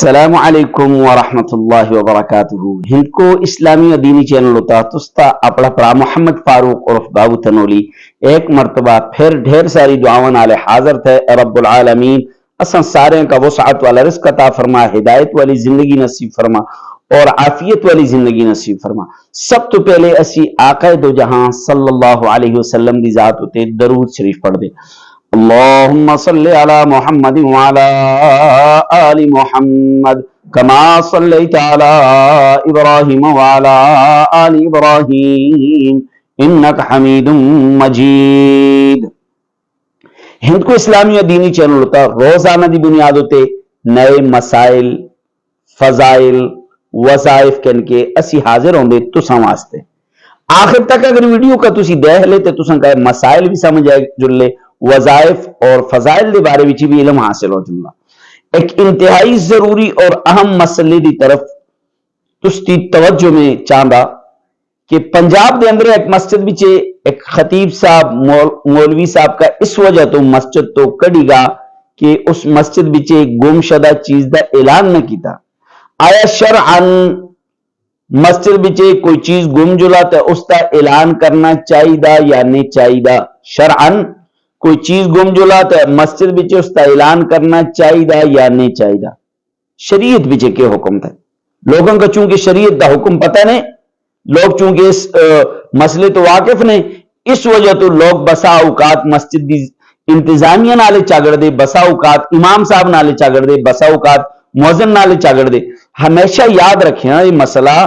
السلام علیکم ورحمۃ اللہ وبرکاتہ ہند کو اسلامی و دینی چینل ہوتا تستا اپنا پڑا محمد فاروق عرف بابو تنولی ایک مرتبہ پھر ڈھیر ساری دعاؤں نالے حاضر تھے۔ رب العالمین اساں سارے کا وسعت والا رزق عطا فرما، ہدایت والی زندگی نصیب فرما اور عافیت والی زندگی نصیب فرما۔ سب تو پہلے اسی آقا دو جہاں صلی اللہ علیہ وسلم دی ذات ہوتے درود شریف پڑھ دے۔ اللهم صل على محمد وعلى آل محمد كما صليت على إبراهيم وعلى آل إبراهيم إنك حميد مجيد۔ ہند کو اسلامی و دینی چینل ہوتا روزانہ دی بنیاد ہوتے نئے مسائل، فضائل، وظائف کے اسی حاضر ہوں دے تساں واسطے۔ آخر تک اگر ویڈیو کا تسی دیکھ لے تے تساں کا مسائل بھی سمجھ آئے جل لے، وظائف اور فضائل دے بارے بھی علم حاصل ہو جلنا۔ ایک انتہائی ضروری اور اہم مسئلے دی طرف تستی توجہ میں چاہتا کہ پنجاب دے اندر ایک مسجد بچے ایک خطیب صاحب مولوی صاحب کا اس وجہ تو مسجد تو کڑی گا کہ اس مسجد بچے گم شدہ چیز دا اعلان نہ کیتا۔ آیا شرعن مسجد بچے کوئی چیز گم جلا تو اس دا اعلان کرنا چاہیے یا نہیں چاہیے؟ شرعن کوئی چیز گم جلا تو مسجد بچے اس کا اعلان کرنا چاہیے یا نہیں چاہیے؟ شریعت بچے کے حکم تھا؟ لوگوں کا چونکہ شریعت دا حکم پتہ نہیں، لوگ چونکہ اس مسئلے تو واقف نہیں، اس وجہ تو لوگ بسا اوقات مسجد دی انتظامیہ نالے چاگڑ دے، بسا اوقات امام صاحب نالے چاگڑ دے، بسا اوقات مؤذن نالے چاگڑ دے۔ ہمیشہ یاد رکھیں یہ مسئلہ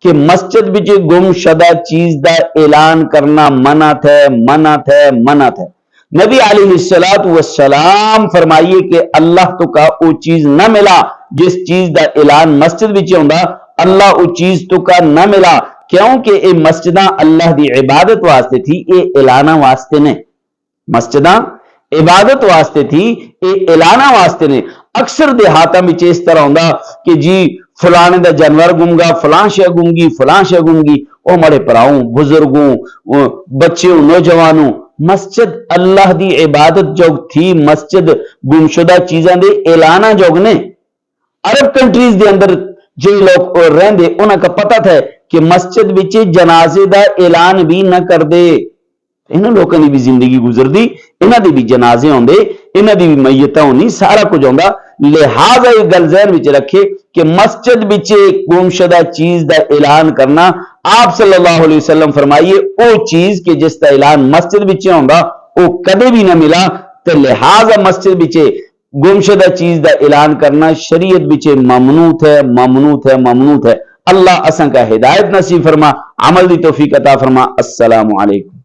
کہ مسجد بچے گم شدہ چیز دا اعلان کرنا منع تھے، منع تھے، منع تھے۔ نبی علیہ السلام فرمائیے کہ اللہ تو کا او چیز نہ ملا جس چیز دا اعلان مسجد بچے ہوں دا، اللہ او چیز تو کا نہ ملا، کیونکہ اے مسجدہ اللہ دی عبادت واسطے تھی، اے اعلانہ واسطے نے۔ مسجدہ عبادت واسطے تھی، اے اعلانہ واسطے نے۔ اکثر دیہاتہ میں اس طرح ہوں دا کہ جی فلانے دا جانور گونگا، فلان شے گونگی، فلان شے گونگی، او مڑے پراؤں، بزرگوں، بچوں، نوجوانوں۔ مسجد اللہ دی عبادت جوگ تھی، مسجد گمشدہ چیزاں دے اعلانہ جوگ نے۔ عرب کنٹریز دے اندر جو لوگ رہن دے انہاں کا پتہ تھا کہ مسجد وچے جنازے دا اعلان بھی نہ کر دے۔ انہاں لوگوں دی بھی زندگی گزر دی، انہاں دی بھی جنازے ہوندے، انہاں دی بھی میتاں ہونی، سارا کچھ ہوندا۔ لہٰذا یہ گل ذہن وچ رکھے کہ مسجد وچے گمشدہ چیز دا اعلان کرنا، آپ صلی اللہ علیہ وسلم فرمائیے او چیز کہ جس دا اعلان مسجد وچے ہوندا او کدے بھی نہ ملا، تے لہٰذا مسجد وچے گمشدہ چیز دا اعلان کرنا شریعت وچے ممنوع ہے، ممنوع ہے، ممنوع ہے۔ اللہ اساں کا ہدایت نصیب فرما، عمل دی توفیق عطا فرما۔ السلام علیکم۔